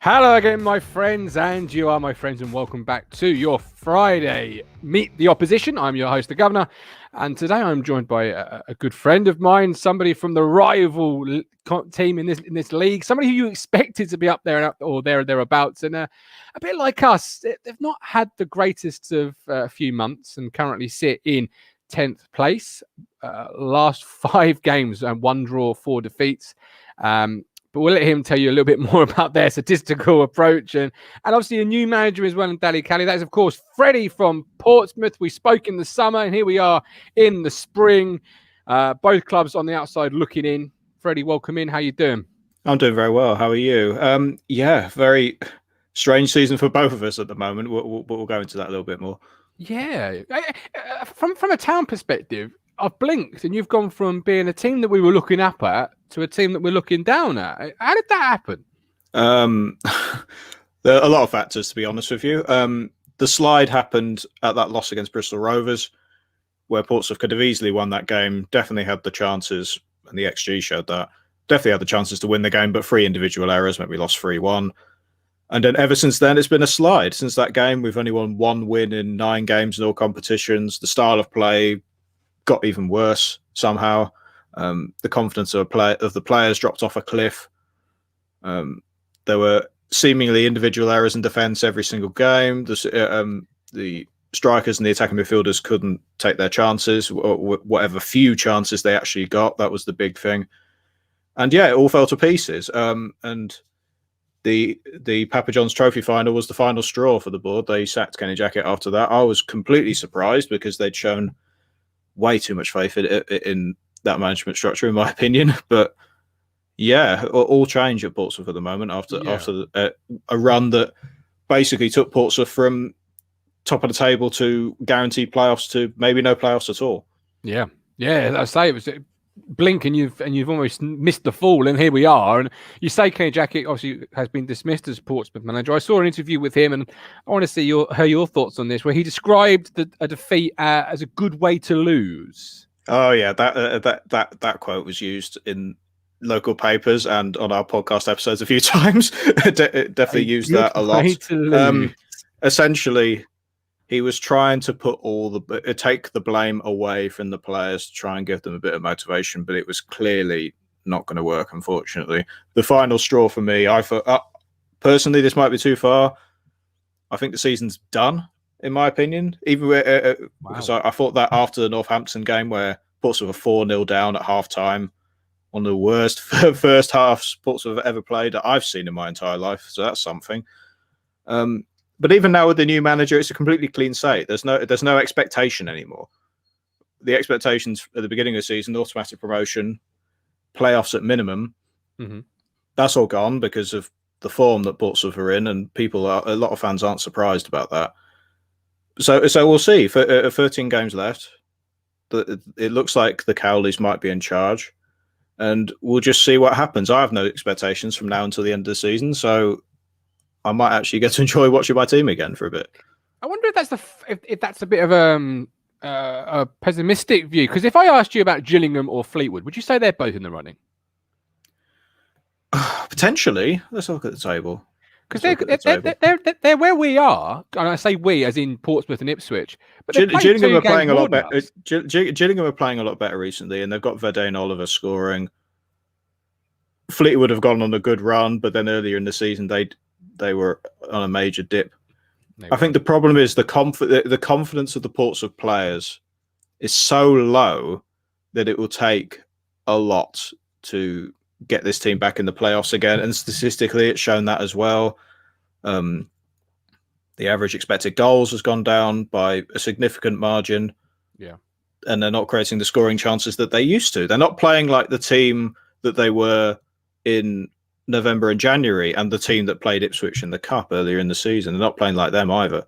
Hello again, my friends, and you are my friends, and welcome back to your Friday Meet the Opposition. I'm your host, the Governor, and today I'm joined by a good friend of mine, somebody from the rival team in this league, somebody who you expected to be up there or thereabouts, and a bit like us, they've not had the greatest of few months and currently sit in 10th place. Last 5 games and 1 draw, 4 defeats. But we'll let him tell you a little bit more about their statistical approach and obviously a new manager as well in Danny Cowley. That is, of course, Freddie from Portsmouth. We spoke in the summer and here we are in the spring. Both clubs on the outside looking in. Freddie, welcome in. How you doing? I'm doing very well. How are you? Yeah, very strange season for both of us at the moment. We'll go into that a little bit more. Yeah. From a town perspective, I've blinked and you've gone from being a team that we were looking up at to a team that we're looking down at. How did that happen? There are a lot of factors, to be honest with you. The slide happened at that loss against Bristol Rovers, where Portsmouth could have easily won that game. Definitely had the chances, and the XG showed that. Definitely had the chances to win the game, but 3 individual errors meant we lost 3-1. And then ever since then, it's been a slide. Since that game, we've only won 1 win in 9 games in all competitions. The style of play got even worse somehow. The confidence of the players dropped off a cliff. There were seemingly individual errors in defence every single game. The strikers and the attacking midfielders couldn't take their chances, or whatever few chances they actually got. That was the big thing. And yeah, it all fell to pieces. And the Papa John's Trophy final was the final straw for the board. They sacked Kenny Jackett after that. I was completely surprised because they'd shown way too much faith in that management structure, in my opinion. But yeah, all change at Portsmouth at the moment after a run that basically took Portsmouth from top of the table to guaranteed playoffs to maybe no playoffs at all. Yeah, I say it was blink and you've almost missed the fall, and here we are. And you say Kenny Jackett obviously has been dismissed as Portsmouth manager. I saw an interview with him, and I want to see your thoughts on this, where he described a defeat as a good way to lose. Oh yeah, that quote was used in local papers and on our podcast episodes a few times. Definitely used that a lot. Essentially, he was trying to take the blame away from the players to try and give them a bit of motivation, but it was clearly not going to work, unfortunately. The final straw for me, I thought, personally, this might be too far. I think the season's done, in my opinion. Even because I thought that after the Northampton game, where Portsmouth were 4-0 down at half-time, one of the worst first halves Portsmouth have ever played that I've seen in my entire life. So that's something. But even now with the new manager, it's a completely clean slate. There's no expectation anymore. The expectations at the beginning of the season, automatic promotion, playoffs at minimum, that's all gone because of the form that Portsmouth are in, and a lot of fans aren't surprised about that. So we'll see. For 13 games left, it looks like the Cowleys might be in charge, and we'll just see what happens. I have no expectations from now until the end of the season, so I might actually get to enjoy watching my team again for a bit. I wonder if that's a bit of a pessimistic view. Because if I asked you about Gillingham or Fleetwood, would you say they're both in the running? Potentially. Let's look at the table. Because they're where we are, and I say we as in Portsmouth and Ipswich. But Gillingham are playing a lot better. Gillingham are playing a lot better recently, and they've got Verde and Oliver scoring. Fleetwood have gone on a good run, but then earlier in the season they were on a major dip. I think the problem is the confidence of the Portsmouth players is so low that it will take a lot to get this team back in the playoffs again. And statistically, it's shown that as well. The average expected goals has gone down by a significant margin. Yeah. And they're not creating the scoring chances that they used to. They're not playing like the team that they were in November and January, and the team that played Ipswich in the Cup earlier in the season. They're not playing like them either.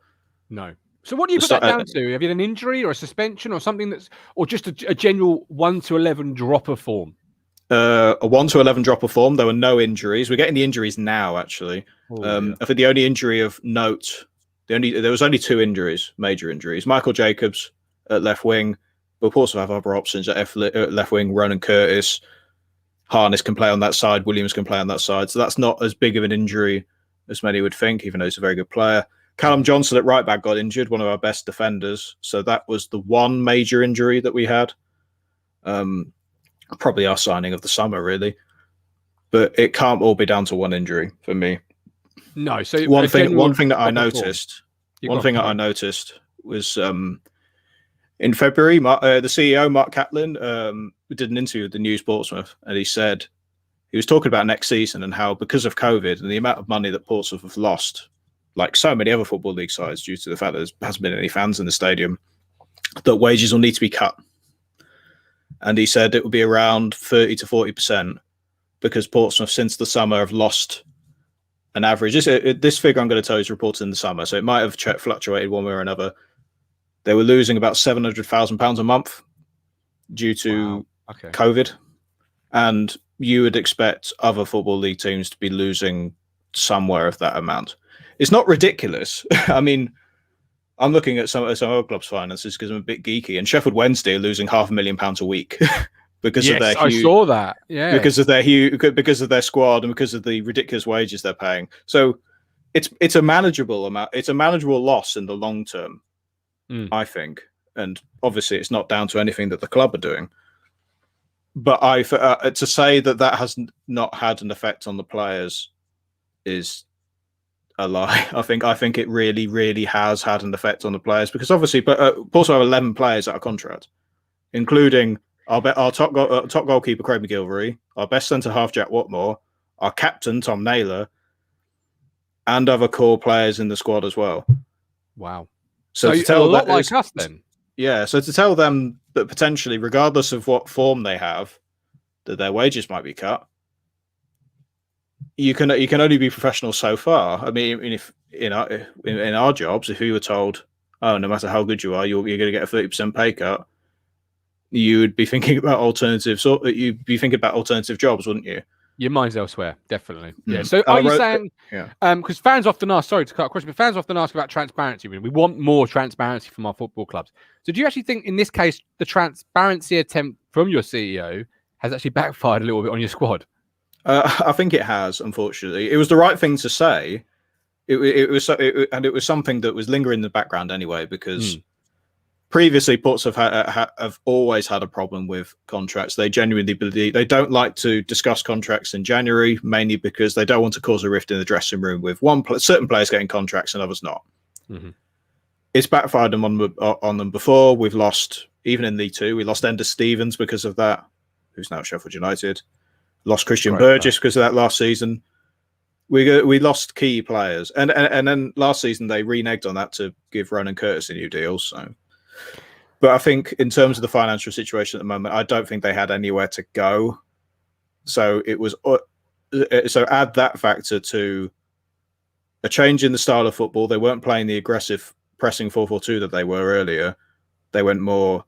No. So what do you put that down to? Have you had an injury or a suspension or something or just a general 1 to 11 drop of form? A 1 to 11 drop of form. There were no injuries. We're getting the injuries now, actually. I think the only injury of note, there was only 2 injuries, major injuries. Michael Jacobs at left wing, but we'll also have other options at left wing. Ronan Curtis, Harness can play on that side. Williams can play on that side. So that's not as big of an injury as many would think, even though he's a very good player. Callum Johnson at right back got injured, one of our best defenders. So that was the one major injury that we had. Probably our signing of the summer, really. But it can't all be down to one injury for me. No. So one thing that I noticed was in February, the CEO Mark Catlin did an interview with the News Portsmouth, and he said he was talking about next season and how because of COVID and the amount of money that Portsmouth have lost, like so many other football league sides, due to the fact that there hasn't been any fans in the stadium, that wages will need to be cut. And he said it will be around 30 to 40% because Portsmouth since the summer have lost an average. This figure I'm going to tell you is reported in the summer, so it might have fluctuated one way or another. They were losing about £700,000 a month due to COVID. And you would expect other football league teams to be losing somewhere of that amount. It's not ridiculous. I mean, I'm looking at some other clubs' finances because I'm a bit geeky, and Sheffield Wednesday are losing £500,000 a week because of their huge, I saw that. Yeah, because of their squad and because of the ridiculous wages they're paying. So it's a manageable amount. It's a manageable loss in the long term, I think. And obviously, it's not down to anything that the club are doing. But to say that has not had an effect on the players is a lie. I think it really, really has had an effect on the players because obviously, but also have 11 players out of contract, including our top goalkeeper Craig McGilvery, our best centre half Jack Watmore, our captain Tom Naylor, and other core players in the squad as well. Wow! So to tell a lot like us then. Yeah, so to tell them that potentially, regardless of what form they have, that their wages might be cut, you can only be professional so far. I mean, if in our jobs, if you were told, oh, no matter how good you are, you're going to get a 30% pay cut, you would be thinking about alternatives. Or you'd be thinking about alternative jobs, wouldn't you? Your mind's elsewhere, definitely. Yeah. So are you saying? Because fans often ask. Sorry to cut a question, but fans often ask about transparency. We want more transparency from our football clubs. So do you actually think, in this case, the transparency attempt from your CEO has actually backfired a little bit on your squad? I think it has. Unfortunately, it was the right thing to say. It was something that was lingering in the background anyway, because previously Portsmouth have always had a problem with contracts. They genuinely believe they don't like to discuss contracts in January, mainly because they don't want to cause a rift in the dressing room with certain players getting contracts and others not. Mm-hmm. It's backfired on them before. We've lost, even in League Two, we lost Ender Stevens because of that, who's now at Sheffield United. Lost Christian Burgess because of that last season. We lost key players, and then last season they reneged on that to give Ronan Curtis a new deal. So, but I think in terms of the financial situation at the moment, I don't think they had anywhere to go. So it was so add that factor to a change in the style of football. They weren't playing the aggressive pressing 4-4-2 that they were earlier. They went more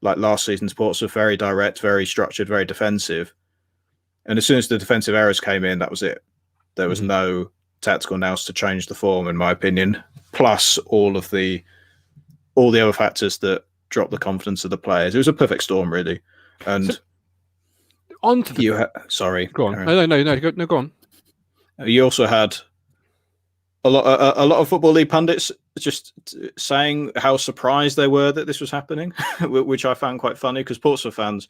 like last season's Portsmouth, very direct, very structured, very defensive. And as soon as the defensive errors came in, that was it. There was no tactical nous to change the form, in my opinion. Plus all the other factors that dropped the confidence of the players. It was a perfect storm, really. And onto the sorry, go on. No, go on. You also had a lot of football league pundits just saying how surprised they were that this was happening, which I found quite funny because Portsmouth fans.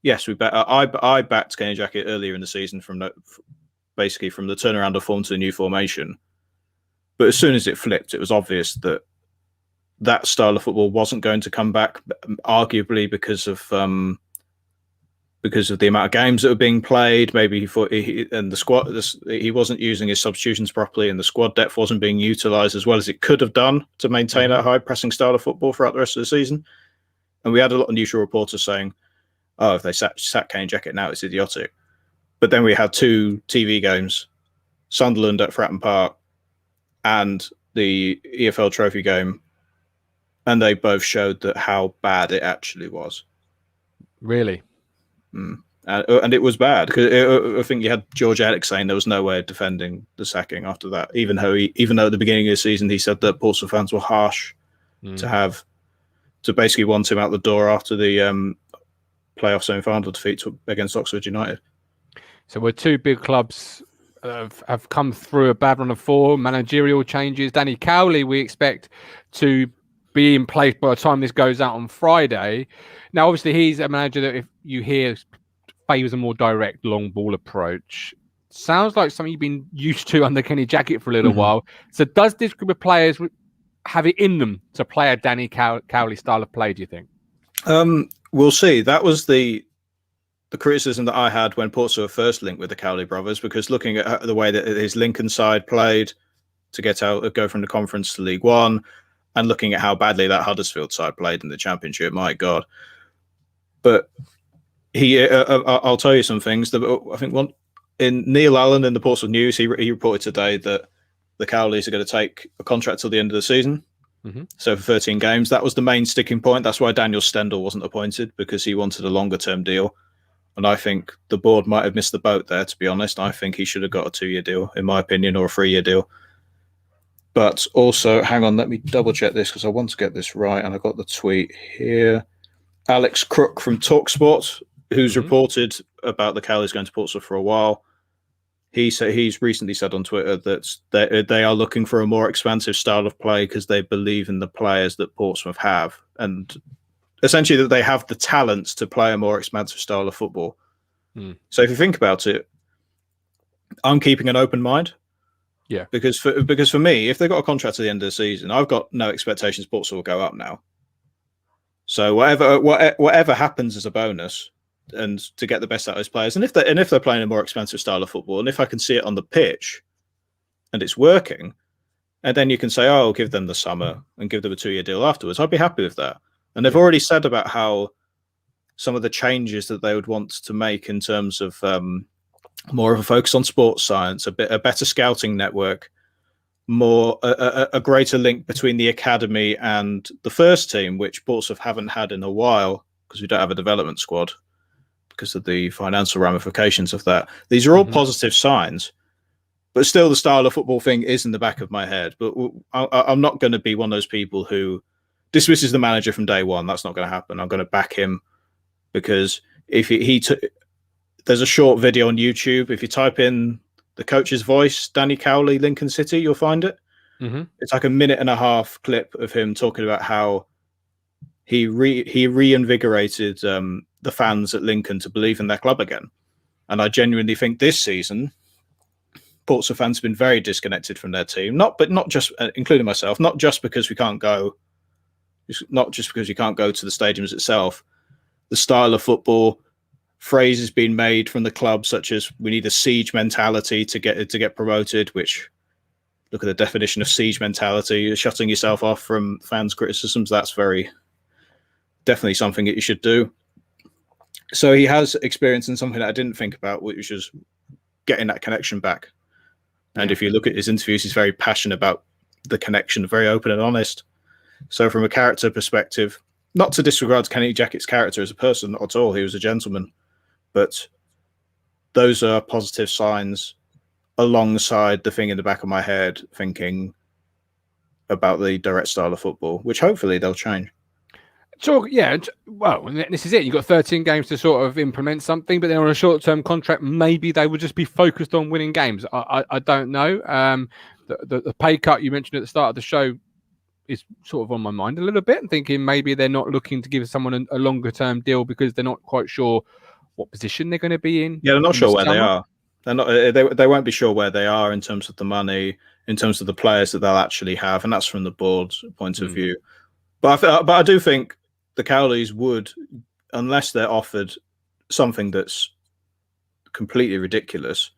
Yes, I backed Kenny Jackett earlier in the season basically from the turnaround of form to the new formation. But as soon as it flipped, it was obvious that style of football wasn't going to come back, arguably because of the amount of games that were being played. Maybe he thought he wasn't using his substitutions properly, and the squad depth wasn't being utilised as well as it could have done to maintain that high pressing style of football throughout the rest of the season. And we had a lot of neutral reporters saying, oh, if they sat Kenny Jackett now, it's idiotic. But then we had two TV games, Sunderland at Fratton Park and the EFL Trophy game, and they both showed that how bad it actually was. Really? And it was bad. Because I think you had George Ellick saying there was no way of defending the sacking after that, even though at the beginning of the season he said that Portsmouth fans were harsh to basically want him out the door after the playoff semi-final defeat against Oxford United. So we're two big clubs have come through a bad run of form, managerial changes. Danny Cowley, we expect to be in place by the time this goes out on Friday. Now, obviously, he's a manager that, if you hear, favours a more direct long ball approach. Sounds like something you've been used to under Kenny Jackett for a little while. So does this group of players have it in them to play a Danny Cowley style of play, do you think? We'll see. That was the criticism that I had when Portsmouth were first linked with the Cowley brothers, because looking at the way that his Lincoln side played to go from the Conference to League One, and looking at how badly that Huddersfield side played in the Championship, my God. But I'll tell you some things. I think in Neil Allen in the Portsmouth News, he reported today that the Cowleys are going to take a contract till the end of the season. So for 13 games, that was the main sticking point. That's why Daniel Stendel wasn't appointed, because he wanted a longer term deal. And I think the board might have missed the boat there, to be honest. I think he should have got a 2-year deal, in my opinion, or a 3-year deal. But also, hang on, let me double check this, because I want to get this right. And I got the tweet here. Alex Crook from TalkSport, who's reported about the Cowleys going to Portsmouth for a while. He's recently said on Twitter that they are looking for a more expansive style of play because they believe in the players that Portsmouth have, and essentially that they have the talents to play a more expansive style of football. So if you think about it, I'm keeping an open mind. Yeah, because for me, if they've got a contract at the end of the season, I've got no expectations Portsmouth will go up now. So whatever happens as a bonus, and to get the best out of those players, and if they're playing a more expensive style of football, and if I can see it on the pitch, and it's working, and then you can say, "Oh, I'll give them the summer and give them a 2-year deal afterwards," I'd be happy with that. And they've already said about how some of the changes that they would want to make in terms of more of a focus on sports science, a better scouting network, more a greater link between the academy and the first team, which Portsmouth haven't had in a while because we don't have a development squad because of the financial ramifications of that. These are all positive signs, but still the style of football thing is in the back of my head. But I'm not going to be one of those people who dismisses the manager from day one. That's not going to happen. I'm going to back him, because if there's a short video on YouTube. If you type in the coach's voice, Danny Cowley, Lincoln City, you'll find it. It's like a 1.5-minute clip of him talking about how he reinvigorated the fans at Lincoln to believe in their club again. And I genuinely think this season, Portsmouth fans have been very disconnected from their team. Not just, including myself, not just because we can't go, not just because we can't go to the stadiums itself. The style of football, phrases being made from the club, such as "we need a siege mentality to get promoted," which, look at the definition of siege mentality, you're shutting yourself off from fans' criticisms. That's definitely something that you should do. So he has experience in something that I didn't think about, which was getting that connection back. And if you look at his interviews, he's very passionate about the connection, very open and honest. So from a character perspective, not to disregard Kenny Jackett's character as a person, not at all. He was a gentleman. But those are positive signs alongside the thing in the back of my head thinking about the direct style of football, which hopefully they'll change. So, yeah, well, this is it. You've got 13 games to sort of implement something, but then on a short-term contract, maybe they would just be focused on winning games. I don't know. The pay cut you mentioned at the start of the show is sort of on my mind a little bit, and thinking maybe they're not looking to give someone a longer-term deal because they're not quite sure what position they're going to be in. Yeah, they're not sure where they are. They're not. They won't be sure where they are in terms of the money, in terms of the players that they'll actually have, and that's from the board's point of view. But I do think the Cowleys would, unless they're offered something that's completely ridiculous,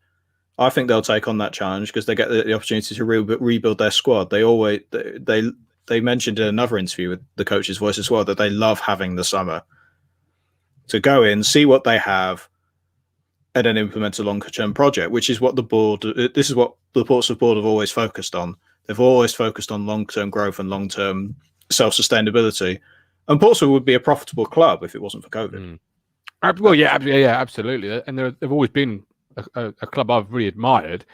I think they'll take on that challenge because they get the opportunity to rebuild their squad. They mentioned in another interview with the coach's voice as well that they love having the summer to go in, see what they have, and then implement a longer-term project, which is what this is what the Portsmouth board have always focused on. They've always focused on long-term growth and long-term self-sustainability. And Portsmouth would be a profitable club if it wasn't for COVID. Well, yeah, absolutely. And they've always been a club I've really admired.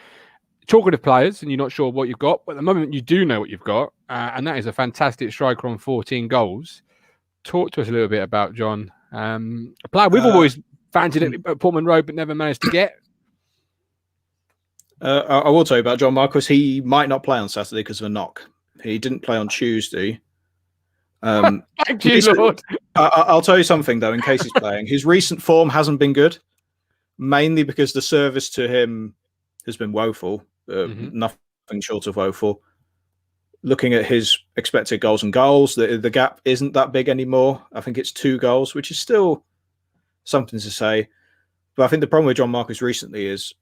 Talkative players, and you're not sure what you've got, but at the moment you do know what you've got, and that is a fantastic striker on 14 goals. Talk to us a little bit about John. A player we've always fancied at Portman Road, but never managed to get. I will tell you about John Marquis. He might not play on Saturday because of a knock. He didn't play on Tuesday. Thank you, Lord. I'll tell you something, though, in case he's playing. His recent form hasn't been good, mainly because the service to him has been woeful, nothing short of woeful. Looking at his expected goals and goals, the gap isn't that big anymore. I think it's 2 goals, which is still something to say. But I think the problem with John Marquis recently is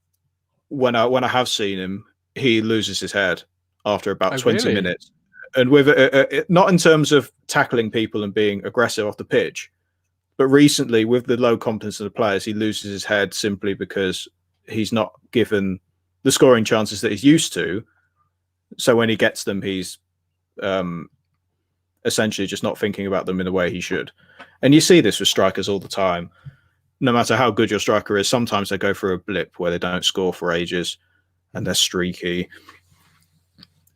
when I have seen him, he loses his head after about 20 minutes. And with not in terms of tackling people and being aggressive off the pitch, but recently with the low confidence of the players, he loses his head simply because he's not given the scoring chances that he's used to. So when he gets them, he's essentially just not thinking about them in the way he should. And you see this with strikers all the time. No matter how good your striker is, sometimes they go through a blip where they don't score for ages and they're streaky.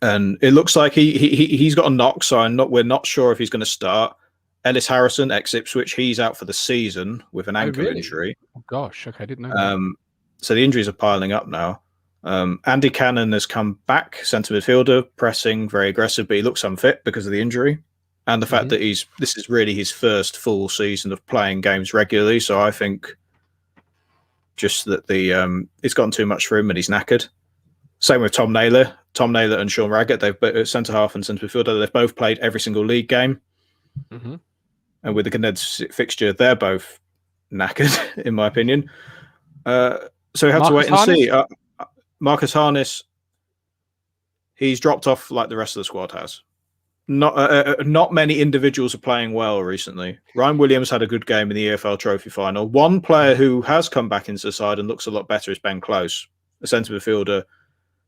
And it looks like he's got a knock, so we're not sure if he's going to start. Ellis Harrison, ex-Ipswich, he's out for the season with an ankle injury. Oh, gosh, okay, I didn't know that. So the injuries are piling up now. Andy Cannon has come back, centre midfielder, pressing, very aggressive, but he looks unfit because of the injury. And the fact that this is really his first full season of playing games regularly. So I think just that it's gotten too much for him and he's knackered. Same with Tom Naylor. Tom Naylor and Sean Raggett, they've centre half and centre midfielder. They've both played every single league game. And with the condensed fixture, they're both knackered, in my opinion. So we have to wait and see. Marcus Harness, he's dropped off like the rest of the squad has. Not many individuals are playing well recently. Ryan Williams had a good game in the EFL Trophy final. One player who has come back into the side and looks a lot better is Ben Close, a centre midfielder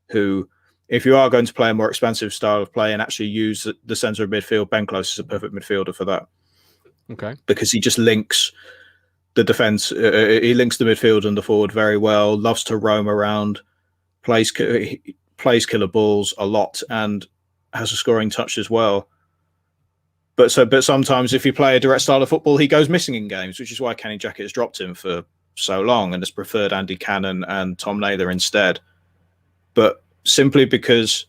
who, if you are going to play a more expansive style of play and actually use the centre of midfield, Ben Close is a perfect midfielder for that. Okay. Because he just links the defence, he links the midfield and the forward very well, loves to roam around, plays killer balls a lot, and has a scoring touch as well. But sometimes if you play a direct style of football, he goes missing in games, which is why Kenny Jackett has dropped him for so long and has preferred Andy Cannon and Tom Naylor instead. But simply because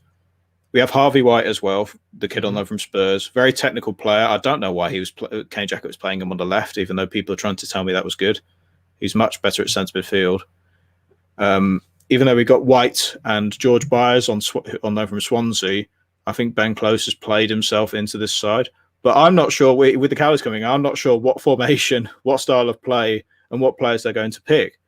we have Harvey White as well, the kid on loan from Spurs, very technical player. I don't know why Kenny Jackett was playing him on the left, even though people are trying to tell me that was good. He's much better at centre midfield. Even though we got White and George Byers on loan from Swansea, I think Ben Close has played himself into this side. But I'm not sure, with the Cowleys coming, I'm not sure what formation, what style of play, and what players they're going to pick.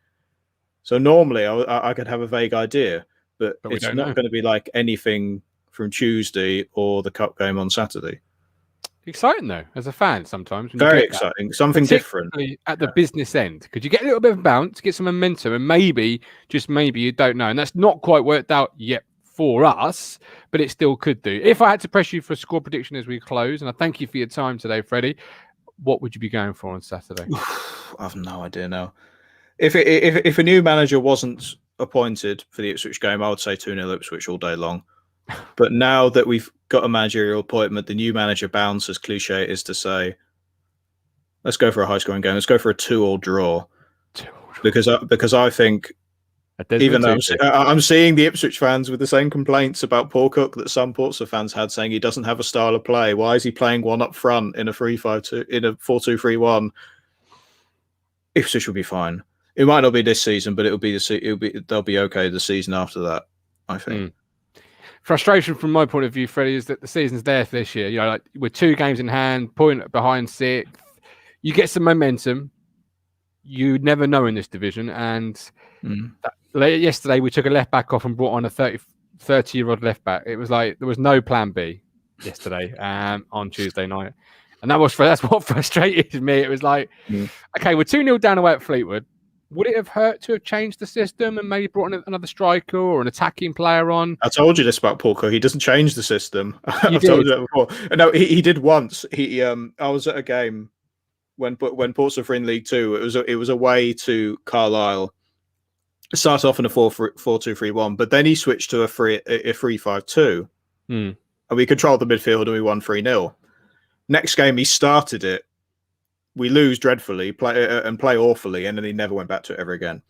So normally I could have a vague idea, but it's not going to be like anything from Tuesday or the Cup game on Saturday. Exciting, though, as a fan sometimes. Very exciting. Something different. At the business end. Because you get a little bit of bounce, get some momentum, and maybe, just maybe, you don't know. And that's not quite worked out yet for us, but it still could do. If I had to press you for a score prediction as we close, and I thank you for your time today, Freddie, what would you be going for on Saturday? I have no idea now. If a new manager wasn't appointed for the Ipswich game, I would say 2-0 Ipswich all day long. But now that we've got a managerial appointment, the new manager bounce, as cliche it is to say, let's go for a high-scoring game. Let's go for a 2-2 draw. Because I think, even though I'm seeing the Ipswich fans with the same complaints about Paul Cook that some Portsmouth fans had, saying he doesn't have a style of play. Why is he playing one up front in a 3-5-2, in a 4-2-3-1? Ipswich will be fine. It might not be this season, but they'll be okay the season after that, I think. Frustration from my point of view, Freddie, is that the season's there for this year. You know, like with 2 games in hand, point behind 6th, you get some momentum. You never know in this division. And yesterday we took a left back off and brought on a 30-year-old left back. It was like there was no plan B yesterday on Tuesday night. And that's what frustrated me. It was like, okay, we're 2-0 down away at Fleetwood. Would it have hurt to have changed the system and maybe brought in another striker or an attacking player on? I told you this about Paul Cook. He doesn't change the system. I've told you that before. No, he did once. I was at a game when Portsmouth were in League Two. It was away to Carlisle. It started off in a 4-2-3-1, but then he switched to a 3-5-2. And we controlled the midfield and we won 3-0. Next game, he started it. We lose dreadfully, play awfully, and then he never went back to it ever again.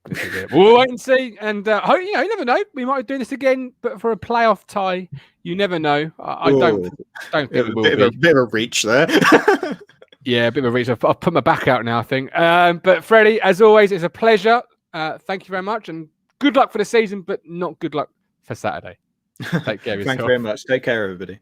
This is it. We'll wait and see. And you never know. We might do this again, but for a playoff tie, you never know. I don't think we will be. A bit of a reach there. Yeah, a bit of a reach. I've put my back out now, I think. But Freddie, as always, it's a pleasure. Thank you very much, and good luck for the season, but not good luck for Saturday. Take care of yourself. Thank you very much. Take care, everybody.